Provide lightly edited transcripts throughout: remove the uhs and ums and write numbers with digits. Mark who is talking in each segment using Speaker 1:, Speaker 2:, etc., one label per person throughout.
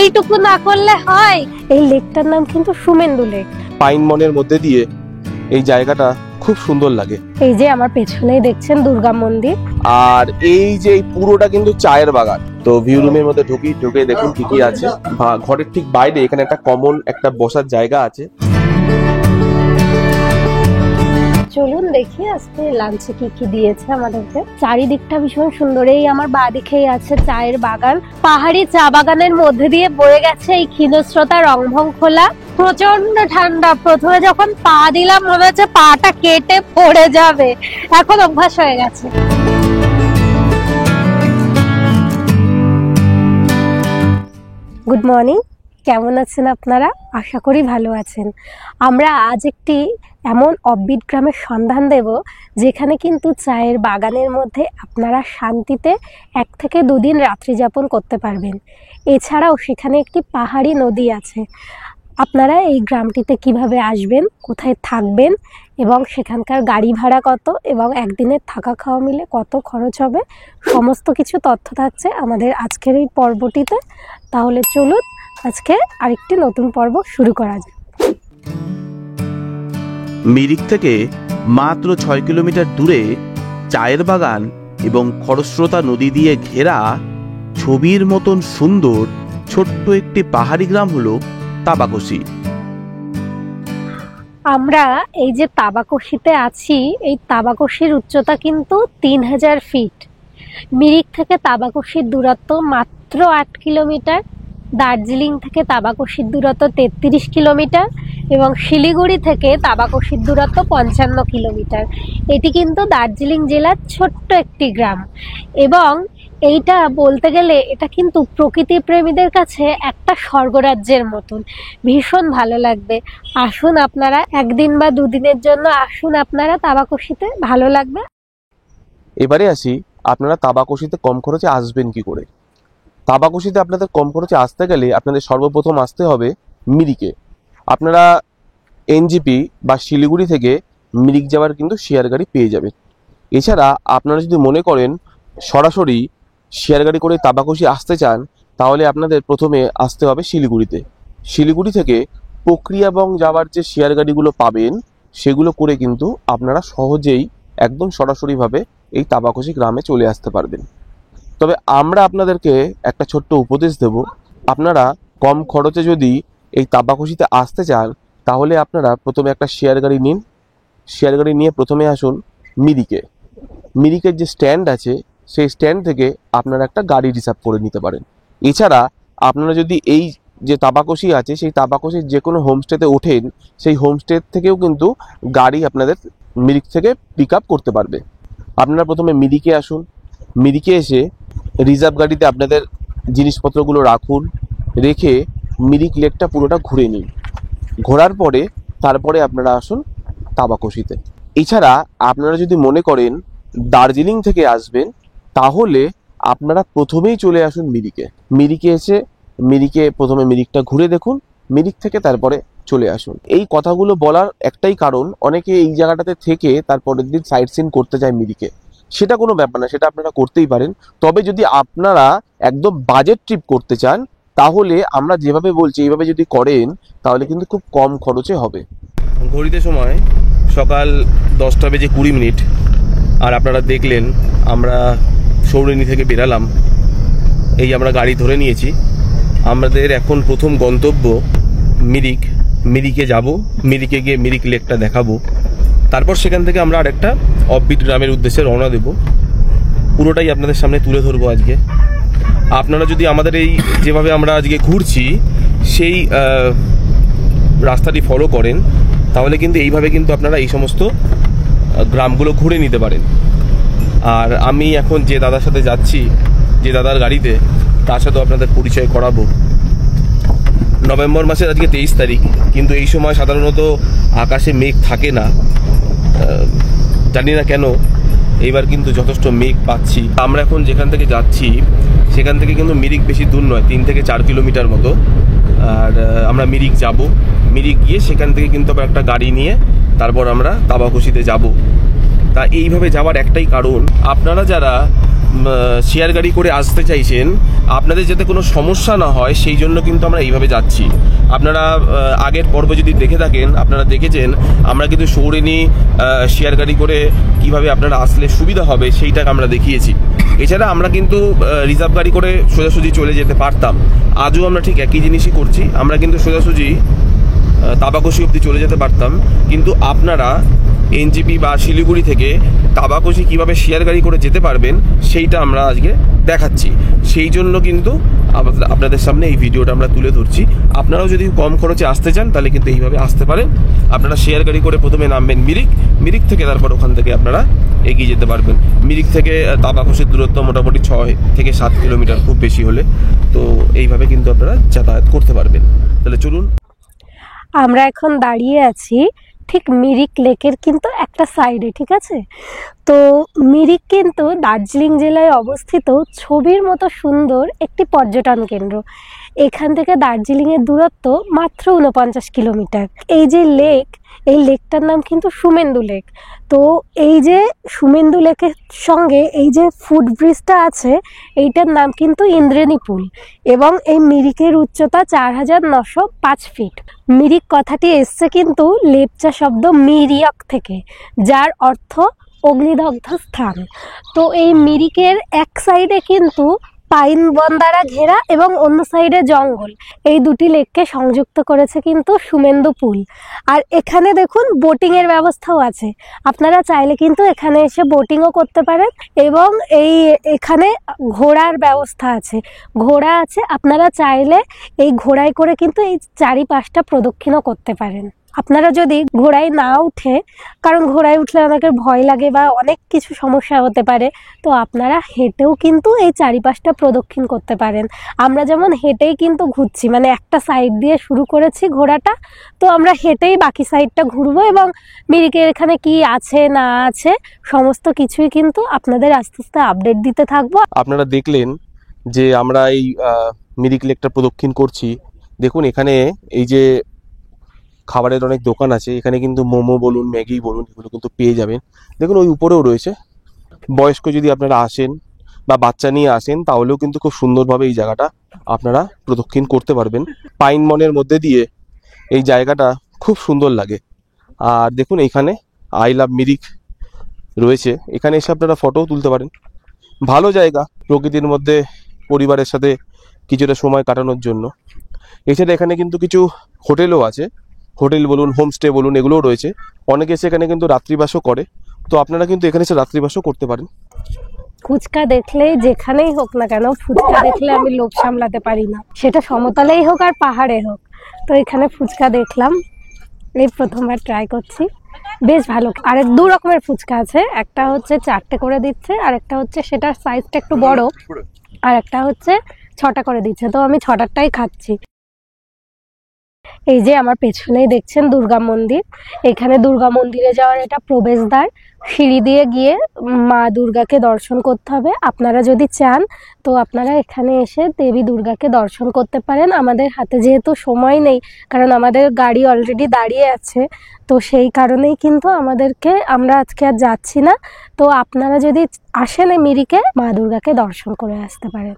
Speaker 1: এইটুকু না করলে হয়। এই লেকটার নাম কিন্তু সুমেন্দু লেক।
Speaker 2: পাইন বনের মধ্যে দিয়ে এই জায়গাটা খুব সুন্দর লাগে।
Speaker 1: এই যে আমার পেছনেই দেখছেন দুর্গা মন্দির,
Speaker 2: আর এই যে পুরোটা কিন্তু চায়ের বাগান। তো ভিউ রুমের মধ্যে ঢুকে দেখুন কি কি আছে। ঘরের ঠিক বাইরে এখানে একটা কমন একটা বসার জায়গা আছে।
Speaker 1: চলুন দেখি আজকে লাঞ্চে কি কি দিয়েছে আমাদেরকে। চারিদিকটা ভীষণ সুন্দর। এই আমার বাঁদিকেই আছে চায়ের বাগান। পাহাড়ি চা বাগানের মধ্যে দিয়ে বয়ে গেছে এই ক্ষীণস্রোতা রংভং খোলা। প্রচন্ড ঠান্ডা। প্রথমে যখন পা দিলাম মনে হচ্ছে পাটা কেটে পড়ে যাবে, এখন অভ্যাস হয়ে গেছে। গুড মর্নিং, কেমন আছেন আপনারা? আশা করি ভালো আছেন। আমরা আজ একটি এমন অফবিট গ্রামের সন্ধান দেব যেখানে কিন্তু চায়ের বাগানের মধ্যে আপনারা শান্তিতে 1 থেকে 2 দিন রাত্রি যাপন করতে পারবেন। এছাড়াও সেখানে একটি পাহাড়ি নদী আছে। আপনারা এই গ্রামটিতে কিভাবে আসবেন, কোথায় থাকবেন এবং সেখানকার গাড়ি ভাড়া কত এবং একদিনের থাকা খাওয়া মিলে কত খরচ হবে, সমস্ত কিছু তথ্য থাকছে আমাদের আজকের এই পর্বটিতে। তাহলে চলুন আজকে আরেকটি নতুন পর্ব শুরু করা যায়।
Speaker 3: মিরিক থেকে মাত্র 6 কিলোমিটার দূরে চায়ের বাগান এবং খরস্রোতা নদী দিয়ে ঘেরা ছবির মতন সুন্দর ছোট্ট একটি পাহাড়ি গ্রাম হলো তাবাকশি।
Speaker 1: আমরা এই যে তাবাকশিতে আছি, এই তাবাকশির উচ্চতা কিন্তু 3000 ফিট। মিরিক থেকে তাবাকশির দূরত্ব মাত্র 8 কিলোমিটার। দার্জিলিং থেকে তাবাকশির দূরত্ব 33 কিলোমিটার এবং শিলিগুড়ি থেকে তাবাকশির দূরত্ব 55 কিলোমিটার। এটি কিন্তু দার্জিলিং জেলার ছোট্ট একটি গ্রাম এবং এইটা বলতে গেলে এটা কিন্তু প্রকৃতি প্রেমীদের কাছে একটা স্বর্গরাজ্যের মতন। ভীষণ ভালো লাগবে। আসুন আপনারা 1 দিন বা 2 দিনের জন্য আসুন আপনারা তাবাকশিতে, ভালো লাগবে।
Speaker 2: এবারে আসি আপনারা তাবাকশিতে কম খরচে আসবেন কি করে। তাবাকশিতে আপনাদের কম খরচে আসতে গেলে আপনাদের সর্বপ্রথম আসতে হবে মিরিকে। আপনারা এনজিপি বা শিলিগুড়ি থেকে মিরিক যাওয়ার কিন্তু শেয়ার গাড়ি পেয়ে যাবেন। এছাড়া আপনারা যদি মনে করেন সরাসরি শেয়ার গাড়ি করে তাবাকশি আসতে চান, তাহলে আপনাদের প্রথমে আসতে হবে শিলিগুড়িতে। শিলিগুড়ি থেকে প্রক্রিয়াবং যাওয়ার যে শেয়ার গাড়িগুলো পাবেন সেগুলো করে কিন্তু আপনারা সহজেই একদম সরাসরিভাবে এই তাবাকশি গ্রামে চলে আসতে পারবেন। তবে আমরা আপনাদেরকে একটা ছোট্ট উপদেশ দেব। আপনারা কম খরচে যদি এই তাবাকশিতে আসতে চান, তাহলে আপনারা প্রথমে একটা শেয়ার গাড়ি নিন। শেয়ার গাড়ি নিয়ে প্রথমে আসুন মিরিকে। মিরিকের যে স্ট্যান্ড আছে সেই স্ট্যান্ড থেকে আপনারা একটা গাড়ি রিজার্ভ করে নিতে পারেন। এছাড়া আপনারা যদি এই যে তাবাকশি আছে সেই তাবাকশির যে কোনো হোমস্টেতে ওঠেন, সেই হোমস্টে থেকেও কিন্তু গাড়ি আপনাদের মিরিক থেকে পিক আপ করতে পারবে। আপনারা প্রথমে মিরিকে আসুন। মিরিকে এসে রিজার্ভ গাড়িতে আপনাদের জিনিসপত্রগুলো রাখুন, রেখে মিরিক লেকটা পুরোটা ঘুরে নিন। ঘোরার পরে তারপরে আপনারা আসুন তাবাকশিতে। এছাড়া আপনারা যদি মনে করেন দার্জিলিং থেকে আসবেন, তাহলে আপনারা প্রথমেই চলে আসুন মিরিকে। মিরিকে এসে প্রথমে মিরিকটা ঘুরে দেখুন, মিরিক থেকে তারপরে চলে আসুন। এই কথাগুলো বলার একটাই কারণ, অনেকে এই জায়গাটাতে থেকে তারপরের দিন সাইট সিন করতে যায় মিরিকে। সেটা কোনো ব্যাপার না, সেটা আপনারা করতেই পারেন। তবে যদি আপনারা একদম বাজেট ট্রিপ করতে চান, তাহলে আমরা যেভাবে বলছি এইভাবে যদি করেন, তাহলে কিন্তু খুব কম খরচে হবে। ঘড়িতে সময় সকাল 10:20 আর আপনারা দেখলেন আমরা সৌরিনী থেকে বেরালাম। এই আমরা গাড়ি ধরে নিয়েছি। আমাদের এখন প্রথম গন্তব্য মিরিক। মিরিকে যাব, মিরিকে গিয়ে মিরিক লেকটা দেখাবো। তারপর সেখান থেকে আমরা আরেকটা অফবিট গ্রামের উদ্দেশ্যে রওনা দেব। পুরোটাই আপনাদের সামনে তুলে ধরবো আজকে। আপনারা যদি আমাদের এই যেভাবে আমরা আজকে ঘুরছি সেই রাস্তাটি ফলো করেন, তাহলে কিন্তু এইভাবে কিন্তু আপনারা এই সমস্ত গ্রামগুলো ঘুরে নিতে পারেন। আর আমি এখন যে দাদার সাথে যাচ্ছি, যে দাদার গাড়িতে, তার সাথেও আপনাদের পরিচয় করাবো। নভেম্বর মাসের আজকে 23 তারিখ, কিন্তু এই সময় সাধারণত আকাশে মেঘ থাকে না। জানি না কেন এইবার কিন্তু যথেষ্ট মেঘ পাচ্ছি। আমরা এখন যেখান থেকে যাচ্ছি সেখান থেকে কিন্তু মিরিক বেশি দূর নয়, 3 থেকে 4 কিলোমিটার মতো। আর আমরা মিরিক যাব। মিরিক গিয়ে সেখান থেকে কিন্তু আবার একটা গাড়ি নিয়ে তারপর আমরা তাবাকশিতে যাব। তা এইভাবে যাওয়ার একটাই কারণ, আপনারা যারা শেয়ার গাড়ি করে আসতে চাইছেন, আপনাদের যাতে কোনো সমস্যা না হয় সেই জন্য কিন্তু আমরা এইভাবে যাচ্ছি। আপনারা আগের পর্ব যদি দেখে থাকেন, আপনারা দেখেছেন আমরা কিন্তু সৌরেনি শেয়ার গাড়ি করে কিভাবে আপনারা আসলে সুবিধা হবে সেইটাকে আমরা দেখিয়েছি। এছাড়া আমরা কিন্তু রিজার্ভ গাড়ি করে সোজাসুজি চলে যেতে পারতাম, আজও আমরা ঠিক একই জিনিসই করছি। আমরা কিন্তু সোজাসুজি তাবাকশি অবধি চলে যেতে পারতাম, কিন্তু আপনারা এনজিপি বা শিলিগুড়ি থেকে তাবাকশি কিভাবে শেয়ার গাড়ি করে যেতে পারবেন সেইটা আমরা আজকে দেখাচ্ছি। সেই জন্য কিন্তু আপনাদের সামনে এই ভিডিওটা আমরা তুলে ধরছি। আপনারাও যদি কম খরচে আসতে চান তাহলে কিন্তু এইভাবে আসতে পারেন। আপনারা শেয়ার গাড়ি করে প্রথমে নামবেন মিরিক থেকে, তারপর ওখান থেকে আপনারা এগিয়ে যেতে পারবেন। মিরিক থেকে তাবাকশির দূরত্ব মোটামুটি 6 থেকে 7 কিলোমিটার খুব বেশি হলে। তো এইভাবে কিন্তু আপনারা যাতায়াত করতে পারবেন। তাহলে চলুন।
Speaker 1: আমরা এখন দাঁড়িয়ে আছি ঠিক মিরিক লেকের কিন্তু একটা সাইডে, ঠিক আছে? তো মিরিক কিন্তু দার্জিলিং জেলায় অবস্থিত ছবির মতো সুন্দর একটি পর্যটন কেন্দ্র। এখান থেকে দার্জিলিংয়ের দূরত্ব মাত্র 49 কিলোমিটার। এই যে লেক, এই লেকটার নাম কিন্তু সুমেন্দু লেক। তো এই যে সুমেন্দু লেকের সঙ্গে এই যে ফুট ব্রিজটা আছে, এইটার নাম কিন্তু ইন্দ্রেণী পুল, এবং এই মিরিকের উচ্চতা 4905 ফিট। মিরিক কথাটি এসছে কিন্তু লেপচা শব্দ মিরিয়ক থেকে, যার অর্থ অগ্নিদগ্ধ স্থান। তো এই মিরিকের এক সাইডে কিন্তু পাইন বন দ্বারা ঘেরা এবং অন্য সাইডে জঙ্গল, এই দুটি লেককে সংযুক্ত করেছে কিন্তু সুমেন্দু পুল। আর এখানে দেখুন বোটিং এর ব্যবস্থাও আছে, আপনারা চাইলে কিন্তু এখানে এসে বোটিংও করতে পারেন। এবং এখানে ঘোড়ার ব্যবস্থা আছে, ঘোড়া আছে, আপনারা চাইলে এই ঘোড়ায় করে কিন্তু এই চারিপাশটা প্রদক্ষিণও করতে পারেন। আপনারা যদি ঘোড়ায় না উঠে, কারণ ঘোড়ায় উঠলে অনেকের ভয় লাগে বা অনেক কিছু সমস্যা হতে পারে, তো আপনারা হেঁটেও কিন্তু এই চারিপাশটা প্রদক্ষিণ করতে পারেন। আমরা যেমন হেঁটেই কিন্তু ঘুরছি, মানে একটা সাইড দিয়ে শুরু করেছি ঘোড়াটা, তো আমরা হেঁটেই বাকি সাইডটা ঘুরবো এবং মিরিকের এখানে কি আছে না আছে সমস্ত কিছুই কিন্তু আপনাদের আস্তে আস্তে আপডেট দিতে থাকবো।
Speaker 2: আপনারা দেখলেন যে আমরা এই মিরিক লেকটা প্রদক্ষিণ করছি। দেখুন এখানে এই যে খাবারের অনেক দোকান আছে, এখানে কিন্তু মোমো বলুন, ম্যাগি বলুন, এগুলো কিন্তু পেয়ে যাবেন। দেখুন ওই উপরেও রয়েছে। বয়স্ক যদি আপনারা আসেন বা বাচ্চা নিয়ে আসেন তাহলেও কিন্তু খুব সুন্দরভাবে এই জায়গাটা আপনারা প্রদক্ষিণ করতে পারবেন। পাইন বনের মধ্যে দিয়ে এই জায়গাটা খুব সুন্দর লাগে। আর দেখুন এইখানে আই লাভ মিরিক রয়েছে, এখানে এসে আপনারা ফটোও তুলতে পারেন। ভালো জায়গা প্রকৃতির মধ্যে পরিবারের সাথে কিছুটা সময় কাটানোর জন্য। এছাড়া এখানে কিন্তু কিছু হোটেলও আছে, হোটেল বলুন, হোমস্টে বলুন, এগুলোও রয়েছে। অনেকে সেখানে কিন্তু রাত্রিবাসও করে, তো আপনারা কিন্তু এখানে এসে রাত্রিবাসও করতে পারেন।
Speaker 1: ফুচকা দেখলেই, যেখানেই হোক না কেন, ফুচকা দেখলে আমি লোভ সামলাতে পারি না, সেটা সমতলেই হোক আর পাহাড়ে হোক। তো এখানে ফুচকা দেখলাম, এই প্রথমবার ট্রাই করছি, বেশ ভালো। আর 2 রকমের ফুচকা আছে, একটা হচ্ছে 4টে করে দিচ্ছে, আর একটা হচ্ছে সেটার সাইজটা একটু বড়, আর একটা হচ্ছে 6টা করে দিচ্ছে। তো আমি 6টারটাই খাচ্ছি। এই যে আমার পেছনেই দেখছেন দুর্গা মন্দির, এখানে দুর্গা মন্দিরে যাওয়ার এটা প্রবেশদ্বার। সিঁড়ি দিয়ে গিয়ে মা দুর্গাকে দর্শন করতে হবে। আপনারা যদি চান তো আপনারা এখানে এসে দেবী দুর্গাকে দর্শন করতে পারেন। আমাদের হাতে যেহেতু সময় নেই, কারণ আমাদের গাড়ি অলরেডি দাঁড়িয়ে আছে, তো সেই কারণেই কিন্তু আমরা আজকে আর যাচ্ছি না। তো আপনারা যদি আসেন এই মিরিকে, মা দুর্গাকে দর্শন করে আসতে পারেন।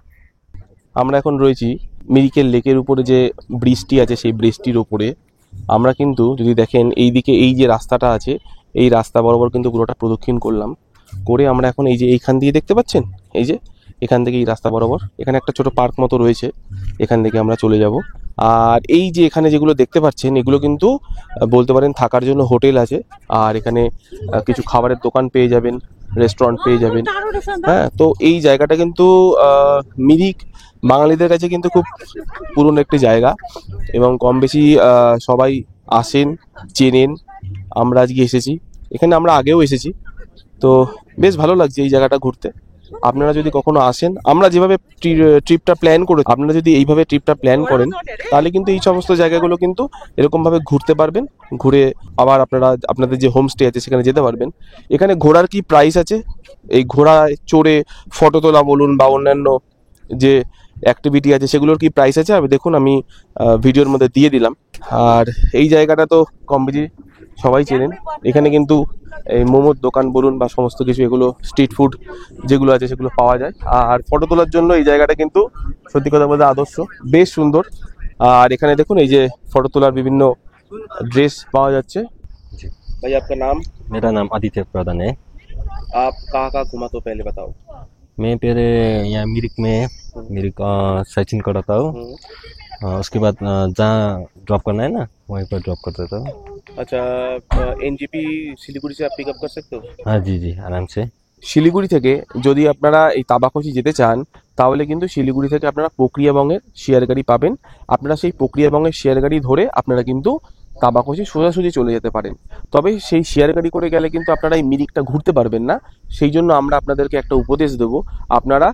Speaker 2: আমরা এখন রয়েছি মিরিকের লেকের উপরে যে ব্রিজটি আছে, সেই ব্রিজটির উপরে। আমরা কিন্তু যদি দেখেন এইদিকে এই যে রাস্তাটা আছে, এই রাস্তা বরাবর কিন্তু পুরোটা প্রদক্ষিণ করলাম। করে আমরা এখন এই যে এইখান দিয়ে দেখতে পাচ্ছেন, এই যে এখান থেকে এই রাস্তা বরাবর এখানে একটা ছোট পার্ক মতো রয়েছে, এখান থেকে আমরা চলে যাব। আর এই যে এখানে যেগুলো দেখতে পাচ্ছেন, এগুলো কিন্তু বলতে পারেন থাকার জন্য হোটেল আছে। আর এখানে কিছু খাবারের দোকান পেয়ে যাবেন, রেস্টুরেন্ট পেয়ে যাবেন। হ্যাঁ, তো এই জায়গাটা কিন্তু মিরিক বাঙালিদের কাছে কিন্তু খুব পুরনো একটি জায়গা, এবং কম বেশি সবাই আসেন, চেনেন। আমরা আজকে এসেছি এখানে, আমরা আগেও এসেছি, তো বেশ ভালো লাগছে এই জায়গাটা ঘুরতে। আপনারা যদি কখনো আসেন, আমরা যেভাবে ট্রিপটা প্ল্যান করে, আপনারা যদি এইভাবে ট্রিপটা প্ল্যান করেন তাহলে কিন্তু এই সমস্ত জায়গাগুলো কিন্তু এরকমভাবে ঘুরতে পারবেন। ঘুরে আবার আপনারা আপনাদের যে হোমস্টে আছে সেখানে যেতে পারবেন। এখানে ঘোড়ার কি প্রাইস আছে, এই ঘোড়ায় চড়ে ফটো তোলা বলুন বা অন্যান্য যে অ্যাক্টিভিটি আছে সেগুলোর কি প্রাইস আছে, আমি দেখুন আমি ভিডিওর মধ্যে দিয়ে দিলাম। আর এই জায়গাটা তো কম বেশি সবাই চেনেন। এখানে কিন্তু এই মোমোর দোকান বলুন বা সমস্ত কিছু এগুলো স্ট্রিট ফুড যেগুলো আছে সেগুলো পাওয়া যায়। আর ফটো তোলার জন্য এই জায়গাটা কিন্তু সত্যি কথা বলতে আদর্শ, বেশ সুন্দর। আর এখানে দেখুন এই যে ফটো তোলার বিভিন্ন ड्रेस पावा जाच्छे।
Speaker 4: जी,
Speaker 2: भाई आपका नाम?
Speaker 4: मेरा नाम आदित्य प्रधान है।
Speaker 2: आप कहाँ कहाँ घुमा तो पहले बताओ।
Speaker 4: मैं पहले यहाँ मिरिक में मिरिक सचिन कराता हूँ। उसके बाद जहाँ ड्रॉप करना है ना वहीं पर ड्रॉप कर देता हूँ।
Speaker 2: अच्छा, एनजीपी শিলিগুড়ি से आप पिकअप कर सकते हो?
Speaker 4: हाँ जी जी, आराम से।
Speaker 2: শিলিগুড়ি থেকে যদি আপনারা এই তাবাকোশি যেতে চান তাহলে কিন্তু শিলিগুড়ি থেকে আপনারা প্রক্রিয়াবঙ্গের শেয়ার গাড়ি পাবেন। আপনারা সেই প্রক্রিয়াবঙ্গের শেয়ার গাড়ি ধরে আপনারা কিন্তু তাবাকোশি সোজাসুজি চলে যেতে পারেন। তবে সেই শেয়ার গাড়ি করে গেলে কিন্তু আপনারা এই মিরিকটা ঘুরতে পারবেন না। সেই জন্য আমরা আপনাদেরকে একটা উপদেশ দেবো, আপনারা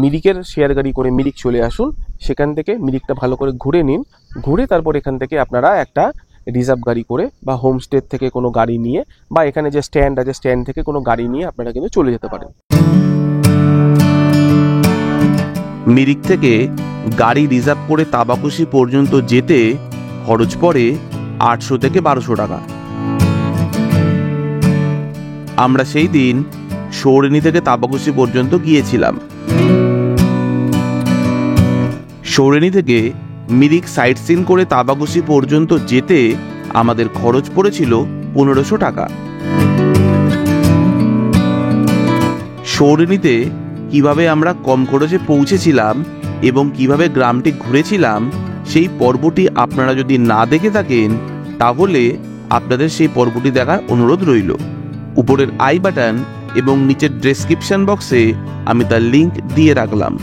Speaker 2: মিরিকের শেয়ার গাড়ি করে মিরিক চলে আসুন, সেখান থেকে মিরিকটা ভালো করে ঘুরে নিন, ঘুরে তারপর এখান থেকে আপনারা একটা রিজার্ভ গাড়ি করে বা হোমস্টে থেকে কোনো গাড়ি নিয়ে বা এখানে যে স্ট্যান্ড আছে স্ট্যান্ড থেকে কোনো গাড়ি নিয়ে আপনারা কিন্তু চলে যেতে পারেন।
Speaker 3: মিরিক থেকে গাড়ি রিজার্ভ করে তাবাকুশি পর্যন্ত যেতে খরচ পড়ে 800 থেকে 1200 টাকা। আমরা সেই দিন সৌরেনি থেকে তাবাকুশি পর্যন্ত গিয়েছিলাম। সৌরেনি থেকে মিরিক সাইট সিন করে তাবাকুশি পর্যন্ত যেতে আমাদের খরচ পড়েছিল 1500 টাকা। সৌরেনিতে কিভাবে আমরা কম খরচে পৌঁছেছিলাম এবং কিভাবে গ্রামটি ঘুরেছিলাম সেই পর্বটি আপনারা যদি না দেখে থাকেন তাহলে আপনাদের সেই পর্বটি দেখার অনুরোধ রইল। উপরের আই বাটন এবং নিচের ডেসক্রিপশন বক্সে আমি তার লিংক দিয়ে রাখলাম।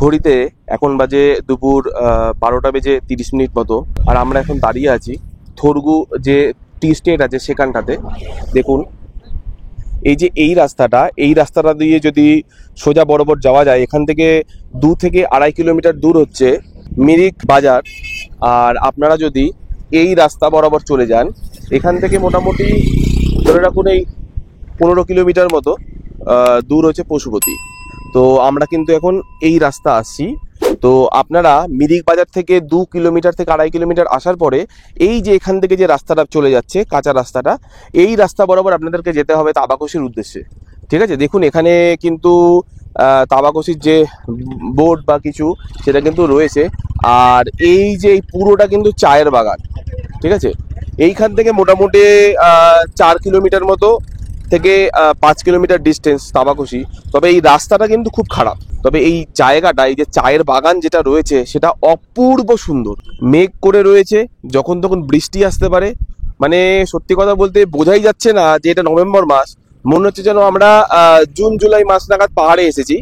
Speaker 2: ঘড়িতে এখন বাজে দুপুর 12টা বেজে 30 মিনিট মতো, আর আমরা এখন দাঁড়িয়ে আছি থরগু যে টি স্টেট আছে সেখানটাতে। দেখুন এই যে এই রাস্তাটা দিয়ে যদি সোজা বরাবর যাওয়া যায়, এখান থেকে 2 থেকে 2.5 কিলোমিটার দূর হচ্ছে মিরিক বাজার। আর আপনারা যদি এই রাস্তা বরাবর চলে যান, এখান থেকে মোটামুটি ধরে রাখুন এই 15 কিলোমিটার মতো দূর হচ্ছে পশুপতি। তো আমরা কিন্তু এখন এই রাস্তা আসছি। তো আপনারা মিরিক বাজার থেকে 2 কিলোমিটার থেকে 2.5 কিলোমিটার আসার পরে এই যে এখান থেকে যে রাস্তাটা চলে যাচ্ছে কাঁচা রাস্তাটা, এই রাস্তা বরাবর আপনাদেরকে যেতে হবে তাবাকোশির উদ্দেশ্যে। ঠিক আছে, দেখুন এখানে কিন্তু তাবাকোশির যে বোর্ড বা কিছু সেটা কিন্তু রয়েছে। আর এই যে পুরোটা কিন্তু চায়ের বাগান। ঠিক আছে, এইখান থেকে মোটামুটি 4 কিলোমিটার মতো থেকে 5 কিলোমিটার ডিস্টেন্স তাবাকোশি। তবে এই রাস্তাটা কিন্তু খুব খারাপ। তবে এই জায়গাটা, এই যে চায়ের বাগান যেটা রয়েছে সেটা অপূর্ব সুন্দর। মেঘ করে রয়েছে, যখন তখন বৃষ্টি আসতে পারে। মানে সত্যি কথা বলতে বোঝাই যাচ্ছে না যে এটা নভেম্বর মাস, মনে হচ্ছে যেন আমরা জুন জুলাই মাস নাগাদ পাহাড়ে এসেছি।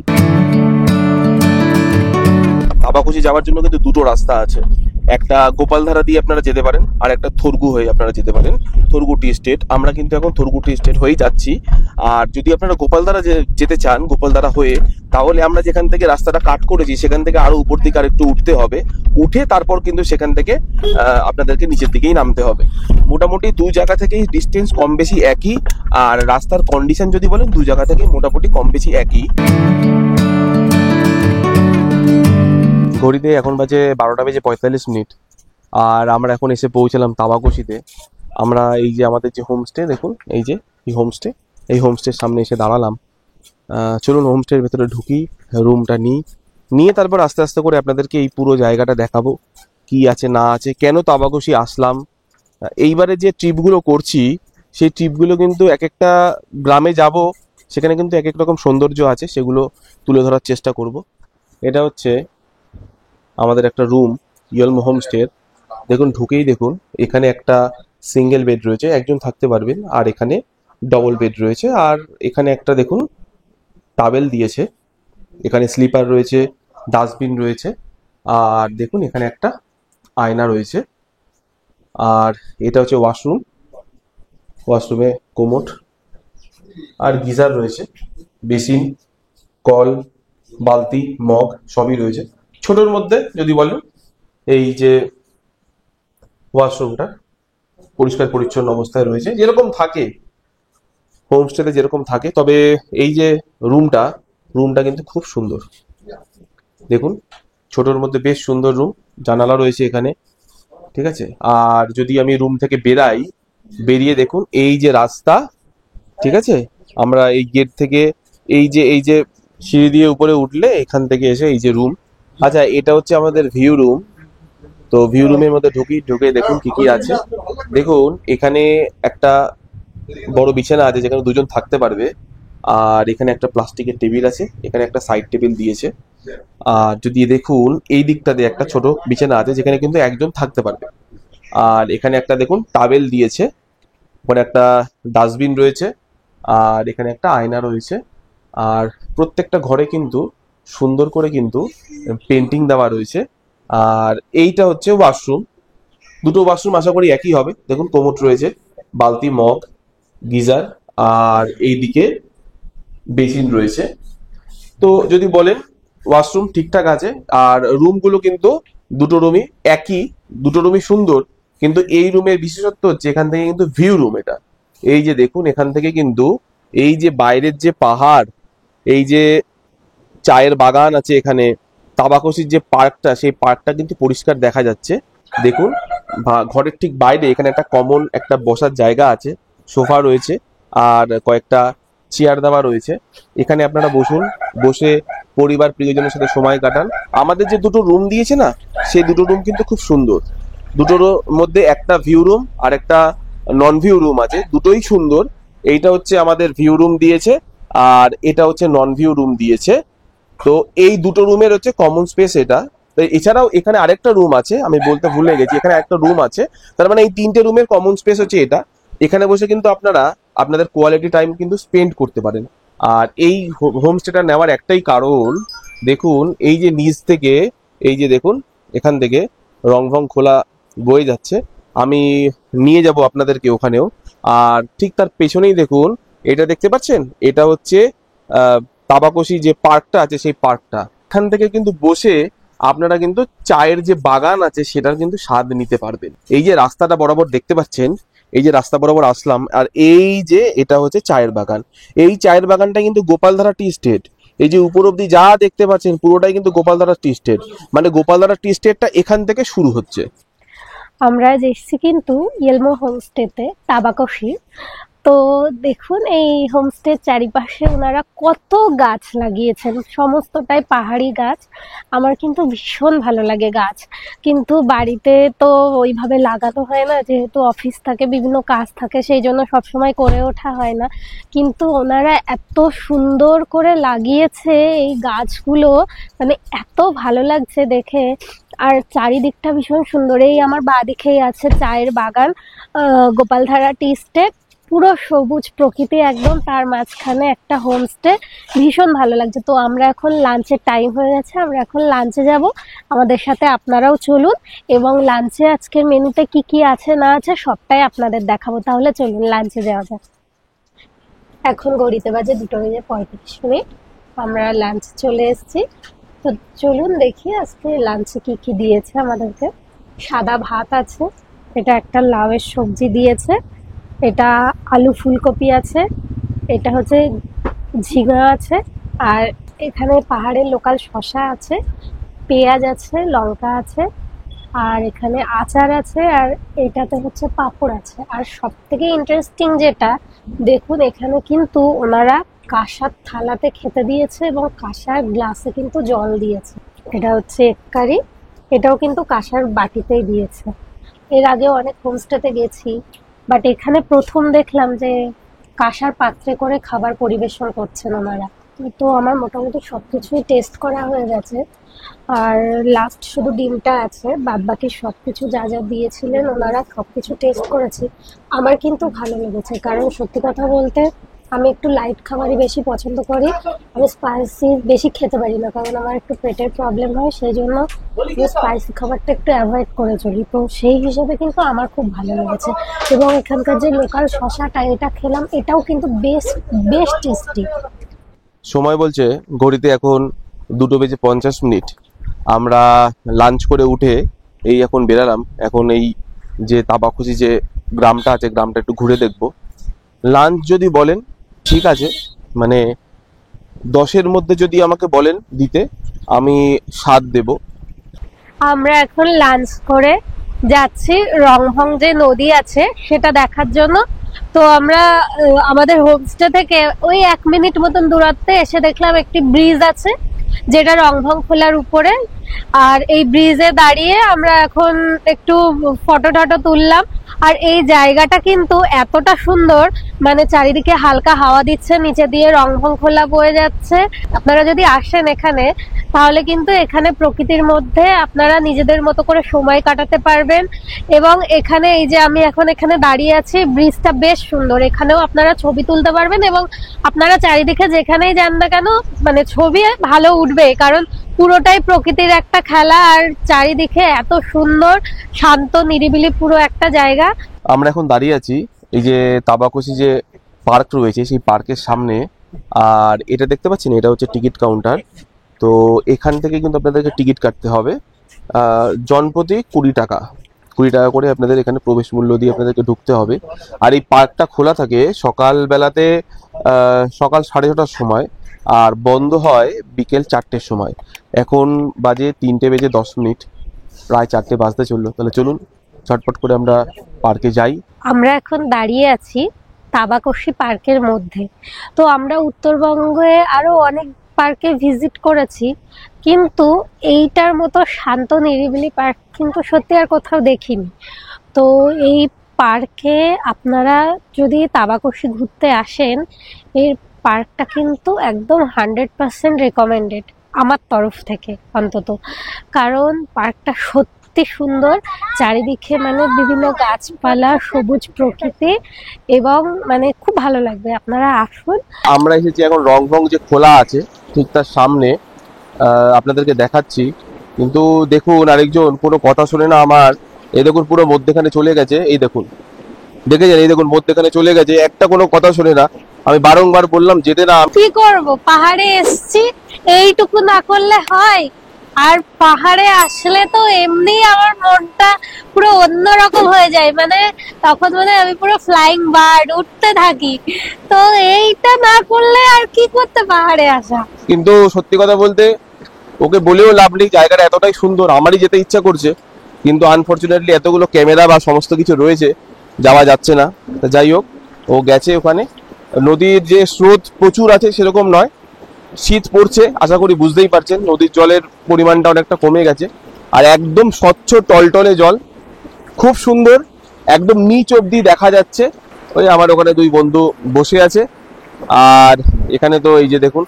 Speaker 2: তাবাকোশি যাওয়ার জন্য কিন্তু দুটো রাস্তা আছে, একটা গোপালধারা দিয়ে আপনারা যেতে পারেন আর একটা থরগু হয়ে আপনারা যেতে পারেন, থরগু টি স্টেট। আমরা কিন্তু এখন থরগু টি স্টেট হয়েই যাচ্ছি। আর যদি আপনারা গোপালধারা যেতে চান গোপালধারা হয়ে, তাহলে আমরা যেখান থেকে রাস্তাটা কাট করেছি সেখান থেকে আরো উপর দিকে আর একটু উঠতে হবে, উঠে তারপর কিন্তু সেখান থেকে আপনাদেরকে নিচের দিকেই নামতে হবে। মোটামুটি দু জায়গা থেকেই ডিস্টেন্স কম বেশি একই, আর রাস্তার কন্ডিশন যদি বলেন দু জায়গা থেকে মোটামুটি কম বেশি একই। ঘড়িতে এখন বাজে 12টা বেজে 45 মিনিট, আর আমরা এখন এসে পৌঁছালাম তাবাকোশিতে। আমরা এই যে আমাদের যে হোমস্টে, দেখুন এই যে এই হোমস্টের সামনে এসে দাঁড়ালাম। চলুন হোমস্টের ভেতরে ঢুকি, রুমটা নিয়ে তারপর আস্তে আস্তে করে আপনাদেরকে এই পুরো জায়গাটা দেখাবো কি আছে না আছে, কেন তাবাকোশি আসলাম। এইবারে যে ট্রিপগুলো করছি সেই ট্রিপগুলো কিন্তু এক একটা গ্রামে যাব, সেখানে কিন্তু এক এক রকম সৌন্দর্য আছে, সেগুলো তুলে ধরার চেষ্টা করব। এটা হচ্ছে আমাদের একটা রুম ইয়লমো হোমস্টের। দেখুন ঢুকেই দেখুন এখানে একটা সিঙ্গেল বেড রয়েছে, একজন থাকতে পারবেন। আর এখানে ডবল বেড রয়েছে, আর এখানে একটা দেখুন টাওয়েল দিয়েছে, এখানে স্লিপার রয়েছে, ডাস্টবিন রয়েছে, আর দেখুন এখানে একটা আয়না রয়েছে। আর এটা হচ্ছে ওয়াশরুমে কোমোড আর গিজার রয়েছে, বেসিন, কল, বালতি, মগ সবই রয়েছে। ছোটোর মধ্যে যদি বলেন এই যে ওয়াশরুমটা পরিষ্কার পরিচ্ছন্ন অবস্থায় রয়েছে, যেরকম থাকে হোমস্টেতে যেরকম থাকে। তবে এই যে রুমটা কিন্তু খুব সুন্দর। দেখুন ছোটোর মধ্যে বেশ সুন্দর রুম, জানালা রয়েছে এখানে। ঠিক আছে। আর যদি আমি রুম থেকে বেরাই, বেরিয়ে দেখুন এই যে রাস্তা, ঠিক আছে, আমরা এই গেট থেকে এই যে সিঁড়ি দিয়ে উপরে উঠলে এখান থেকে এসে এই যে রুম। আচ্ছা, এটা হচ্ছে আমাদের ভিউ রুম। তো ভিউ রুমের মধ্যে ঢুকে দেখুন কি কি আছে। দেখুন এখানে একটা বড় বিছানা আছে যেখানে দুজন থাকতে পারবে। আর এখানে একটা প্লাস্টিকের টেবিল আছে, এখানে একটা সাইড টেবিল দিয়েছে। আর যদি দেখুন এই দিকটাতে একটা ছোট বিছানা আছে যেখানে কিন্তু একজন থাকতে পারবে। আর এখানে একটা দেখুন টাওয়েল দিয়েছে, ওখানে একটা ডাস্টবিন রয়েছে, আর এখানে একটা আয়না রয়েছে। আর প্রত্যেকটা ঘরে কিন্তু সুন্দর করে কিন্তু পেন্টিং দেওয়া রয়েছে। আর এইটা হচ্ছে ওয়াশরুম। দুটো ওয়াশরুম আশা করি একই হবে। দেখুন কোমোড রয়েছে, বালতি, মগ, গিজার, আর এইদিকে বেসিন রয়েছে। তো যদি বলেন ওয়াশরুম ঠিকঠাক আছে। আর রুমগুলো কিন্তু দুটো রুমই একই, দুটো রুমই সুন্দর। কিন্তু এই রুমের বিশেষত্ব হচ্ছে এখান থেকে কিন্তু ভিউ রুম এটা। এই যে দেখুন এখান থেকে কিন্তু এই যে বাইরের যে পাহাড়, এই যে চায়ের বাগান আছে এখানে, তাবাকশির যে পার্কটা, সেই পার্কটা কিন্তু পরিষ্কার দেখা যাচ্ছে। দেখুন ঘরের ঠিক বাইরে এখানে একটা কমন একটা বসার জায়গা আছে, সোফা রয়েছে, আর কয়েকটা চেয়ার দেওয়া রয়েছে। এখানে আপনারা বসুন, বসে পরিবার প্রিয়জনের সাথে সময় কাটান। আমাদের যে দুটো রুম দিয়েছে না, সেই দুটো রুম কিন্তু খুব সুন্দর। দুটোর মধ্যে একটা ভিউ রুম আর একটা নন ভিউ রুম আছে, দুটোই সুন্দর। এইটা হচ্ছে আমাদের ভিউ রুম দিয়েছে, আর এটা হচ্ছে নন ভিউ রুম দিয়েছে। তো এই দুটো রুমের হচ্ছে কমন স্পেস এটা। তো এছাড়াও এখানে আরেকটা রুম আছে, আমি বলতে ভুলে গেছি, এখানে একটা রুম আছে। তার মানে এই তিনটে রুমের কমন স্পেস হচ্ছে এটা। এখানে বসে কিন্তু আপনারা আপনাদের কোয়ালিটি টাইম কিন্তু স্পেন্ড করতে পারেন। আর এই হোমস্টেটা নেওয়ার একটাই কারণ, দেখুন এই যে নিচ থেকে, এই যে দেখুন এখান থেকে রং ভং খোলা বয়ে যাচ্ছে। আমি নিয়ে যাব আপনাদেরকে ওখানেও। আর ঠিক তার পেছনেই দেখুন, এটা দেখতে পাচ্ছেন, এটা হচ্ছে তাবাকশি যে পার্কটা আছে, সেই পার্কটা। এখান থেকে কিন্তু বসে আপনারা কিন্তু চায়ের যে বাগান আছে সেটার কিন্তু স্বাদ নিতে পারবেন। এই যে রাস্তাটা বরাবর দেখতে পাচ্ছেন, এই যে রাস্তা বরাবর আসলাম, আর এই যে এটা হচ্ছে চায়ের বাগান। এই চায়ের বাগানটা কিন্তু গোপালধারা টি স্টেট। এই যে উপর অব্দি যা দেখতে পাচ্ছেন পুরোটাই কিন্তু গোপালধারা টি স্টেট। মানে গোপালধারা টি স্টেটটা এখান থেকে শুরু হচ্ছে।
Speaker 1: আমরা এসেছি কিন্তু ইয়েলমো হোমস্টেতে, তাবাকশি। তো দেখুন এই হোমস্টের চারিপাশে ওনারা কত গাছ লাগিয়েছেন, সমস্তটাই পাহাড়ি গাছ। আমার কিন্তু ভীষণ ভালো লাগে গাছ, কিন্তু বাড়িতে তো ওইভাবে লাগানো হয় না, যেহেতু অফিস থাকে, বিভিন্ন কাজ থাকে, সেই জন্য সবসময় করে ওঠা হয় না। কিন্তু ওনারা এত সুন্দর করে লাগিয়েছে এই গাছগুলো, মানে এত ভালো লাগছে দেখে। আর চারিদিকটা ভীষণ সুন্দর। এই আমার বাঁদিকেই আছে চায়ের বাগান, গোপালধারা টি স্টেট, পুরো সবুজ প্রকৃতি একদম, তার মাঝখানে একটা হোমস্টে। ভীষণ ভালো লাগছে। তো আমরা এখন লাঞ্চের টাইম হয়ে গেছে, আমরা এখন লাঞ্চে যাব। আমাদের সাথে আপনারাও চলুন, এবং লাঞ্চে আজকের মেনুতে কি কি আছে না আছে সবটাই আপনাদের দেখাবো। তাহলে চলুন লাঞ্চে যাওয়া যাক। এখন ঘড়িতে বাজে 2:35। আমরা লাঞ্চে চলে এসেছি। তো চলুন দেখি আজকে লাঞ্চে কি কি দিয়েছে আমাদেরকে। সাদা ভাত আছে, এটা একটা লাউয়ের সবজি দিয়েছে, এটা আলু ফুলকপি আছে, এটা হচ্ছে ঝিঙা আছে, আর এখানে পাহাড়ের লোকাল শসা আছে, পেঁয়াজ আছে, লঙ্কা আছে, আর এখানে আচার আছে, আর এটাতে হচ্ছে পাঁপড় আছে। আর সব থেকে ইন্টারেস্টিং যেটা, দেখুন এখানে কিন্তু ওনারা কাঁসার থালাতে খেতে দিয়েছে এবং কাঁসার গ্লাসে কিন্তু জল দিয়েছে। এটা হচ্ছে এগ কারি, এটাও কিন্তু কাঁসার বাটিতেই দিয়েছে। এর আগেও অনেক হোমস্টেতে গেছি, বাট এখানে প্রথম দেখলাম যে কাঁসার পাত্রে করে খাবার পরিবেশন করছেন ওনারা। তো আমার মোটামুটি সব কিছুই টেস্ট করা হয়ে গেছে, আর লাস্ট শুধু ডিমটা আছে। বাদ বাকি সব কিছু যা যা দিয়েছিলেন ওনারা সব কিছু টেস্ট করেছি। আমার কিন্তু ভালো লেগেছে, কারণ সত্যি কথা বলতে আমি একটু লাইট খাবারই বেশি পছন্দ করি। আমি স্পাইসি বেশি খেতে পারি না, কারণ আমার একটু পেটের প্রবলেম হয়, সেই জন্য স্পাইসি খাবারটা একটু অ্যাভয়েড করে চলি। তো সেই হিসেবে কিন্তু আমার খুব ভালো লেগেছে। এবং এখানকার যে লোকাল শসাটা, এটা খেলাম, এটাও কিন্তু বেশ টেস্টি।
Speaker 2: সময় বলছে ঘড়িতে এখন 2:50। আমরা লাঞ্চ করে উঠে এই এখন বেরালাম। এখন এই যে তাবাকশি যে গ্রামটা আছে, গ্রামটা একটু ঘুরে দেখব। লাঞ্চ যদি বলেন ঠিক আছে, মানে 10-এর মধ্যে যদি আমাকে বলেন দিতে, আমি 7 দেব।
Speaker 1: আমরা এখন লাঞ্চ করে যাচ্ছি রংভং যে নদী আছে সেটা দেখার জন্য। তো আমরা আমাদের হোমস্টে থেকে ওই 1 মিনিট মতন দূরত্বে এসে দেখলাম একটি ব্রিজ আছে যেটা রংভং খোলার উপরে। আর এই ব্রিজে দাঁড়িয়ে আমরা এখন একটু ফটো টটো তুললাম। আর এই জায়গাটা কিন্তু এতটা সুন্দর, মানে চারিদিকে হালকা হাওয়া দিচ্ছে, নিচে দিয়ে রংভং খোলা বয়ে যাচ্ছে। আপনারা যদি আসেন এখানে তাহলে কিন্তু এখানে প্রকৃতির মধ্যে আপনারা নিজেদের মতো করে সময় কাটাতে পারবেন। এবং এখানে এই যে আমি এখন এখানে দাঁড়িয়ে আছি, ব্রিজটা বেশ সুন্দর, এখানেও আপনারা ছবি তুলতে পারবেন। এবং আপনারা চারিদিকে যেখানেই যান না কেন মানে ছবি ভালো উঠবে, কারণ পুরোটাই প্রকৃতির একটা খেলা। আর চারিদিকে এত সুন্দর শান্ত নিরিবিলি পুরো একটা জায়গা।
Speaker 2: আমরা এখন দাঁড়িয়ে আছি এই যে তাবাকোশি যে পার্ক রয়েছে সেই পার্কের সামনে। আর এটা দেখতে পাচ্ছেন, এটা হচ্ছে টিকিট কাউন্টার। তো এখান থেকে কিন্তু আপনাদেরকে টিকিট কাটতে হবে জনপ্রতি 20 টাকা। 20 টাকা করে আপনাদের এখানে প্রবেশ মূল্য দিয়ে আপনাদেরকে ঢুকতে হবে। আর এই পার্কটা খোলা থাকে সকালবেলাতে সকাল 6:30টার সময়, আর বন্ধ হয় বিকেল 4টের সময়। এখন বাজে 3:10, প্রায় 4টে বাজতে চললো। তাহলে চলুন ঝটপট করে আমরা পার্কে যাই।
Speaker 1: আমরা এখন দাঁড়িয়ে আছি তাবাকোশি পার্কের মধ্যে। তো আমরা উত্তরবঙ্গে আরো অনেক পার্কে ভিজিট করেছি, কিন্তু এইটার মতো শান্ত নিরিবিলি পার্ক কিন্তু সত্যি আর কোথাও দেখিনি। তো এই পার্কে আপনারা যদি তাবাকোশি ঘুরতে আসেন, এই পার্কটা কিন্তু একদম 100% রেকমেন্ডেড আমার তরফ থেকে অন্তত। কারণ পার্কটা সত্যি সুন্দর, চারিদিকে মানে বিভিন্ন গাছপালা, সবুজ প্রকৃতি, এবং মানে খুব ভালো লাগবে, আপনারা আসুন।
Speaker 2: আমরা এসেছি এখন রংভং যে খোলা আছে ঠিক তার সামনে, আপনাদেরকে দেখাচ্ছি। কিন্তু দেখুন আরেকজন কোনো কথা শোনে না আমার। এই দেখুন পুরো মধ্যেখানে চলে গেছে, এই দেখুন, দেখেছেন? এই দেখুন মধ্যেখানে চলে গেছে, একটা কোনো কথা শোনে না। আমি বারংবার বললাম যেতে না।
Speaker 1: কি করব, পাহাড়ে এসছি, এইটুকু না করলে হয়? আর পাহাড়ে আসলে তো এমনি আমার মনটা পুরো অন্যরকম হয়ে যায়, মানে তখন মানে আমি পুরো ফ্লাইং বার্ড, উঠতে থাকি। তো এইটা না করলে আর কি করতে পাহাড়ে আসা।
Speaker 2: কিন্তু সত্যি কথা বলতে ওকে বলেও লাভ নেই, জায়গাটা এতটাই সুন্দর, আমারই যেতে ইচ্ছা করছে, কিন্তু আনফরচুনেটলি এতগুলো ক্যামেরা বা সমস্ত কিছু রয়েছে, যাওয়া যাচ্ছে না। তা যাই হোক, ও গেছে ওখানে। নদীর যে স্রোত প্রচুর আছে সেরকম নয়, শীত পড়ছে, আশা করি বুঝতেই পারছেন। নদীর জলের পরিমাণটা অনেকটা কমে গেছে। আর একদম স্বচ্ছ টলটলে জল, খুব সুন্দর, একদম নিচ অব্দি দেখা যাচ্ছে। ওই আমার ওখানে 2 বন্ধু বসে আছে। আর এখানে তো এই যে দেখুন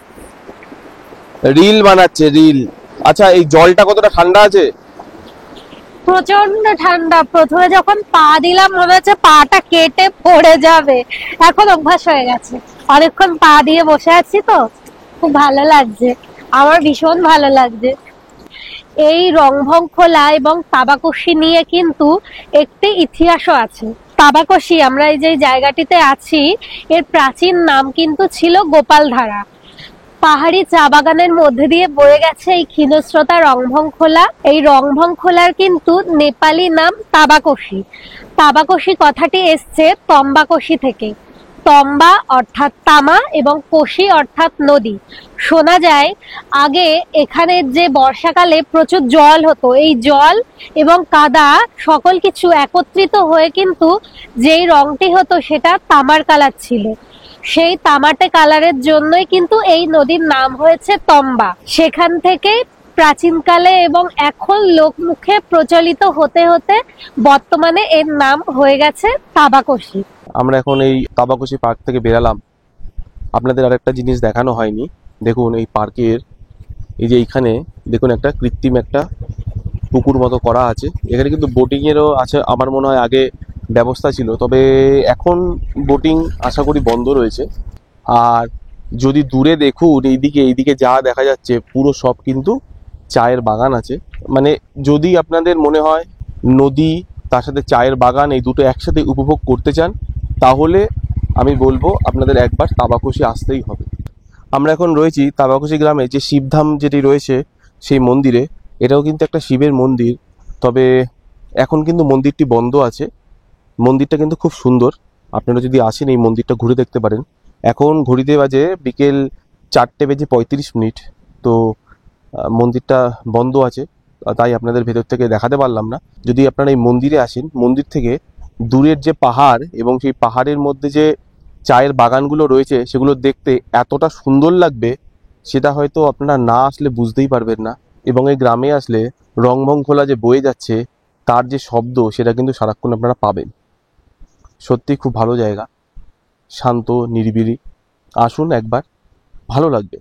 Speaker 2: রিল বানাচ্ছে, রিল। আচ্ছা, এই জলটা কতটা ঠান্ডা আছে?
Speaker 1: প্রচন্ড ঠান্ডা। প্রথমে যখন পা দিলাম মনে হচ্ছে পাটা কেটে পড়ে যাবে, এখন অভ্যাস হয়ে গেছে। অনেকক্ষণ পা দিয়ে বসে আছি তো খুব ভালো লাগছে, আমার ভীষণ ভালো লাগছে। এই রংভং খোলা এবং তাবাকোশি নিয়ে কিন্তু একটি ইতিহাসও আছে। তাবাকোশি, আমরা এই যে জায়গাটিতে আছি, এর প্রাচীন নাম কিন্তু ছিল গোপালধারা। পাহাড়ি চা বাগানের মধ্যে দিয়ে বয়ে গেছে এই ক্ষীণস্রোতা রংভং খোলা। এই রংভং খোলার কিন্তু নেপালি নাম তাবাকোশি। তাবাকোশি কথাটি এসছে তম্বাকোশি থেকে। তম্বা অর্থাৎ তামা এবং কোশি অর্থাৎ নদী। শোনা যায় আগে এখানে যে বর্ষাকালে প্রচুর জল হতো, এই জল এবং কাদা সকল কিছু একত্রিত হয়ে কিন্তু যেই রংটি হতো সেটা তামার কালার ছিল। সেই তামাটে কালারের জন্যই কিন্তু এই নদীর নাম হয়েছে তম্বা। সেখান থেকে প্রাচীনকালে এবং এখন লোকমুখে প্রচলিত হতে হতে বর্তমানে এর নাম হয়ে গেছে তাবাকোশি।
Speaker 2: আমরা এখন এই তাবাকোশি পার্ক থেকে বেরালাম। আপনাদের আরেকটা জিনিস দেখানো হয়নি, দেখুন এই পার্কের এই যে এইখানে দেখুন একটা কৃত্রিম একটা পুকুর মতো করা আছে। এখানে কিন্তু বোটিং এরও আছে, আমার মনে হয় আগে ব্যবস্থা ছিল, তবে এখন বোটিং আশা করি বন্ধ রয়েছে। আর যদি দূরে দেখুন এইদিকে যা দেখা যাচ্ছে পুরো সব কিন্তু চায়ের বাগান আছে। মানে যদি আপনাদের মনে হয় নদী তার সাথে চায়ের বাগান এই দুটো একসাথে উপভোগ করতে চান, তাহলে আমি বলবো আপনাদের একবার তাবাকোশি আসতেই হবে। আমরা এখন রয়েছি তাবাকোশি গ্রামে যে শিবধাম যেটি রয়েছে সেই মন্দিরে। এটাও কিন্তু একটা শিবের মন্দির, তবে এখন কিন্তু মন্দিরটি বন্ধ আছে। মন্দিরটা কিন্তু খুব সুন্দর, আপনারা যদি আসেন এই মন্দিরটা ঘুরে দেখতে পারেন। এখন ঘড়িতে বাজে বিকেল 4:35। তো মন্দিরটা বন্ধ আছে, তাই আপনাদের ভেতর থেকে দেখাতে পারলাম না। যদি আপনারা এই মন্দিরে আসেন, মন্দির থেকে দূরের যে পাহাড় এবং সেই পাহাড়ের মধ্যে যে চায়ের বাগানগুলো রয়েছে সেগুলো দেখতে এতটা সুন্দর লাগবে, সেটা হয়তো আপনারা না আসলে বুঝতেই পারবেন না। এবং এই গ্রামে আসলে রংভং খোলা যে বয়ে যাচ্ছে তার যে শব্দ, সেটা কিন্তু সারাক্ষণ আপনারা পাবেন। সত্যি খুব ভালো জায়গা, শান্ত নিরিবিলি। আসুন একবার, ভালো লাগবে।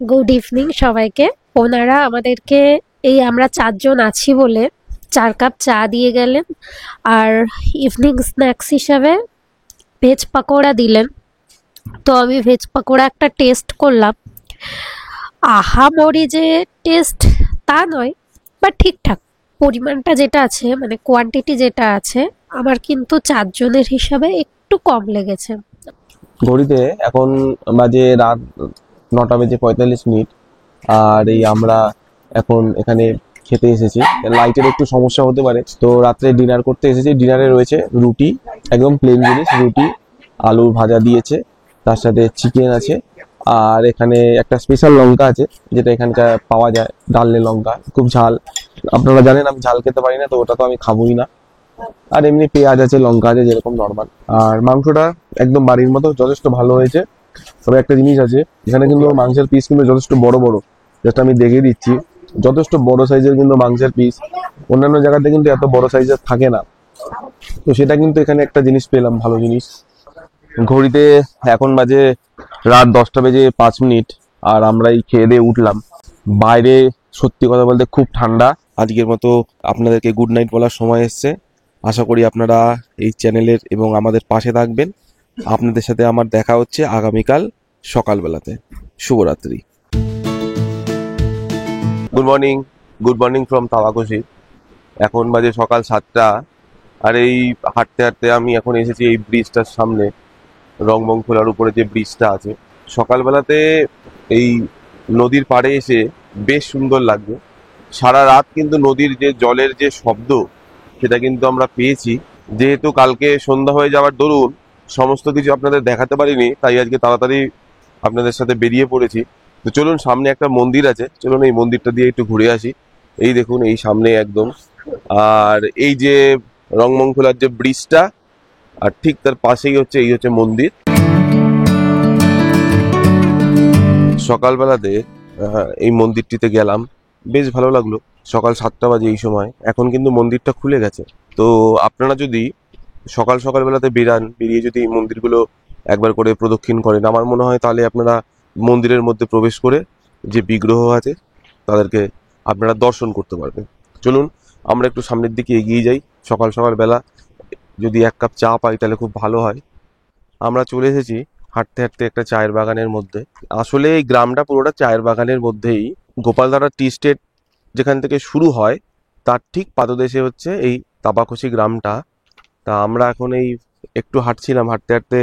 Speaker 1: গুড ইভিনিং সবাইকে। ওনারা আমাদেরকে এই আমরা 4 জন আছি বলে 4 কাপ চা দিয়ে গেলেন, আর ইভিনিং স্ন্যাক্স হিসাবে ভেজ পাকোড়া দিলেন। তো আমি ভেজ পাকোড়া একটা টেস্ট করলাম, আহামরি যে টেস্ট তা নয়, বাট ঠিকঠাক পরিমাণটা যেটা আছে, মানে কোয়ান্টিটি যেটা আছে, আমার কিন্তু 4 জনের হিসাবে একটু কম লেগেছে।
Speaker 2: ঘড়িতে এখন বাজে রাত 9:45, আর এই আমরা এখন এখানে খেতে এসেছি। লাইটের একটু সমস্যা হতে পারে, তো রাত্রে ডিনার করতে এসেছি। ডিনারে রয়েছে রুটি, একদম প্লেন জিনিস, রুটি আলুর ভাজা দিয়েছে, তার সাথে চিকেন আছে, আর এখানে একটা স্পেশাল লঙ্কা আছে যেটা এখানকার পাওয়া যায়, ডালনে লঙ্কা, খুব ঝাল। আপনারা জানেন আমি ঝাল খেতে পারি না, তো ওটা তো আমি খাবোই না। আর এমনি পেঁয়াজ আছে, লঙ্কা আছে, যেরকম নর্মাল। আর মাংসটা একদম বাড়ির মতো যথেষ্ট ভালো হয়েছে। তবে একটা জিনিস আছে, এখানে কিন্তু মাংসের পিস কিন্তু যথেষ্ট বড় বড়, যেটা আমি দেখিয়ে দিচ্ছি, যথেষ্ট বড় সাইজের কিন্তু মাংসের পিস। অন্যান্য জায়গাতে কিন্তু এত বড় সাইজের থাকে না, তো সেটা কিন্তু এখানে একটা জিনিস পেলাম, ভালো জিনিস। ঘড়িতে এখন বাজে রাত 10:05, আর আমরা এই খেয়ে দিয়ে উঠলাম। বাইরে সত্যি কথা বলতে খুব ঠান্ডা। আজকের মতো আপনাদেরকে গুড নাইট বলার সময় এসছে। আশা করি আপনারা এই চ্যানেলের এবং আমাদের পাশে থাকবেন। আপনাদের সাথে আমার দেখা হচ্ছে আগামীকাল সকালবেলাতে। শুভরাত্রি। Good morning from Tabakushi. এখন বাজে সকাল 7টা, আর এই হাঁটতে হাঁটতে আমি এখন এসেছি এই ব্রিজটার সামনে, রংবং খোলার উপরে যে ব্রিজটা আছে। সকালবেলাতে এই নদীর পাড়ে এসে বেশ সুন্দর লাগবে। সারা রাত কিন্তু নদীর যে জলের যে শব্দ, সেটা কিন্তু আমরা পেয়েছি। যেহেতু কালকে সন্ধ্যা হয়ে যাওয়ার দরুন সমস্ত কিছু আপনাদের দেখাতে পারিনি, তাই আজকে তাড়াতাড়ি আপনাদের সাথে বেরিয়ে পড়েছি। তো চলুন, সামনে একটা মন্দির আছে, চলুন এই মন্দিরটা দিয়ে একটু ঘুরে আসি। এই দেখুন, এই সামনে একদম, আর এই যে রংমং খোলার যে ব্রিজটা, আর ঠিক তার পাশেই হচ্ছে এই হচ্ছে মন্দির। সকালবেলাতে এই মন্দিরটিতে গেলাম, বেশ ভালো লাগলো। সকাল 7টা বাজে এই সময়। এখন কিন্তু মন্দিরটা খুলে গেছে। তো আপনারা যদি সকালবেলাতে বেরিয়ে যদি এই মন্দিরগুলো একবার করে প্রদক্ষিণ করেন, আমার মনে হয় তাহলে আপনারা মন্দিরের মধ্যে প্রবেশ করে যে বিগ্রহ আছে তাদেরকে আপনারা দর্শন করতে পারবেন। চলুন আমরা একটু সামনের দিকে এগিয়ে যাই। সকালবেলা যদি 1 কাপ চা পাই তাহলে খুব ভালো হয়। আমরা চলে এসেছি হাঁটতে হাঁটতে একটা চায়ের বাগানের মধ্যে। আসলে এই গ্রামটা পুরোটা চায়ের বাগানের মধ্যেই। গোপালধারা টি স্টেট যেখান থেকে শুরু হয়, তার ঠিক পাদদেশে হচ্ছে এই তাবাকুশি গ্রামটা। তা আমরা এখন এই একটু হাঁটছিলাম, হাঁটতে হাঁটতে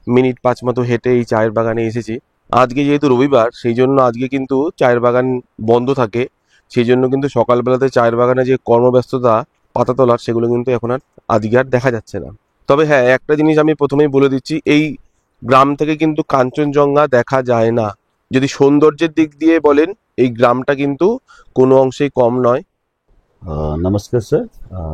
Speaker 2: মিনিট 5 মতো হেঁটে এই চায়ের বাগানে এসেছি। আজকে যেহেতু রবিবার, সেই জন্য আজকে কিন্তু চায়ের বাগান বন্ধ থাকে। সেই জন্য কিন্তু সকালবেলাতে চায়ের বাগানে যে কর্মব্যস্ততা পাতা তোলার, সেগুলো কিন্তু এখন আজকে আর দেখা যাচ্ছে না। তবে হ্যাঁ, একটা জিনিস আমি প্রথমেই বলে দিচ্ছি, এই গ্রাম থেকে কিন্তু কাঞ্চনজঙ্ঘা দেখা যায় না। যদি সৌন্দর্যের দিক দিয়ে বলেন, এই গ্রামটা কিন্তু কোনো অংশেই কম নয়।
Speaker 5: नमस्कार सर,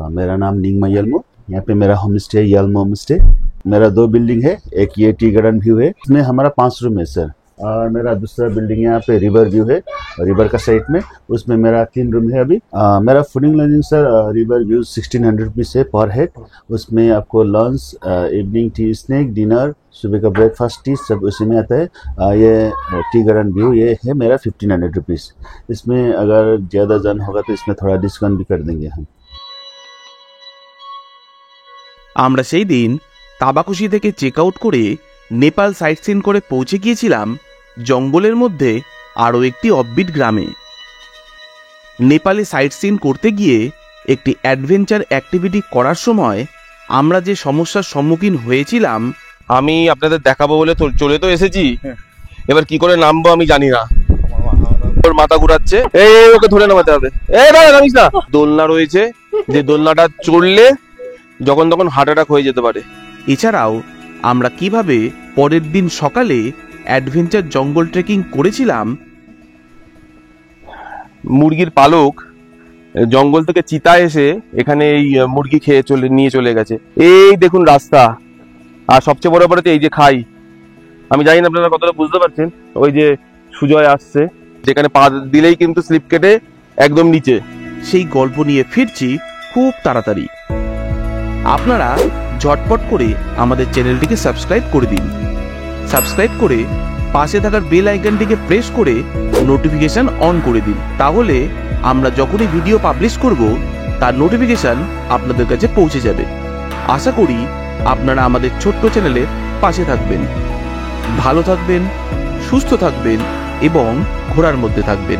Speaker 5: मेरा नाम निंगमा यल्मो। यहाँ पे मेरा home stay Yolmo home stay. मेरा 2 बिल्डिंग है, एक ये टी गार्डन व्यू है, इसमें हमारा 5 रूम है सर। और मेरा दूसरा बिल्डिंग यहाँ पे रिवर व्यू है, रिवर का साइड में, उसमें मेरा 3 रूम है अभी। मेरा fooding lodging sir river view 1600 rupees है पर हेड। उसमें आपको lunch, evening tea snack, dinner, सुबह का ब्रेकफास्ट टी सब उसी में आता है। ये टी गार्डन व्यू ये है मेरा 1500 रुपीज़। इसमें अगर ज़्यादा जन होगा तो इसमें थोड़ा डिस्काउंट भी कर देंगे हम।
Speaker 3: আমরা সেই দিন তাবাকুশি থেকে চেক আউট করে নেপাল সাইট সিন করে পৌঁছে গিয়েছিলাম জঙ্গলের মধ্যে আরও একটি অফবিট গ্রামে। নেপালে সাইট সিন করতে গিয়ে একটি অ্যাডভেঞ্চার অ্যাক্টিভিটি করার সময় আমরা যে সমস্যার সম্মুখীন হয়েছিলাম,
Speaker 2: আমি আপনাদের দেখাবো বলে তো চলে তো এসেছি, এবার কি করে নামবো আমি জানি না। ওর মাথা ঘুরাচ্ছে, এই ওকে ধরে নামাতে হবে। এই দাঁড়া, নামিস না। দোলনা রয়েছে, যে দোলনাটা চড়লে যখন তখন হার্ট অ্যাটাক হয়ে যেতে পারে।
Speaker 3: এছাড়াও আমরা কিভাবে পরের দিন সকালে অ্যাডভেঞ্চার জঙ্গল ট্রেকিং করেছিলাম।
Speaker 2: মুরগির পালক জঙ্গল থেকে চিতা এসে এখানে এই মুরগি খেয়ে নিয়ে চলে গেছে। এই দেখুন রাস্তা, আর সবচেয়ে বড় ব্যাপার হচ্ছে এই যে খাই। আমি জানি না আপনারা কতটা বুঝতে পারছেন, ওই যে সুজয় আসছে, যেখানে পা দিলেই কিন্তু স্লিপ কেটে একদম নিচে।
Speaker 3: সেই গল্প নিয়ে ফিরছি খুব তাড়াতাড়ি। আপনারা ঝটপট করে আমাদের চ্যানেলটিকে সাবস্ক্রাইব করে দিন। সাবস্ক্রাইব করে পাশে থাকার বেল আইকনটিকে প্রেস করে নোটিফিকেশন অন করে দিন। তাহলে আমরা যখনই ভিডিও পাবলিশ করব তার নোটিফিকেশন আপনাদের কাছে পৌঁছে যাবে। আশা করি আপনারা আমাদের ছোট্ট চ্যানেলের পাশে থাকবেন। ভালো থাকবেন, সুস্থ থাকবেন এবং ঘোরার মধ্যে থাকবেন।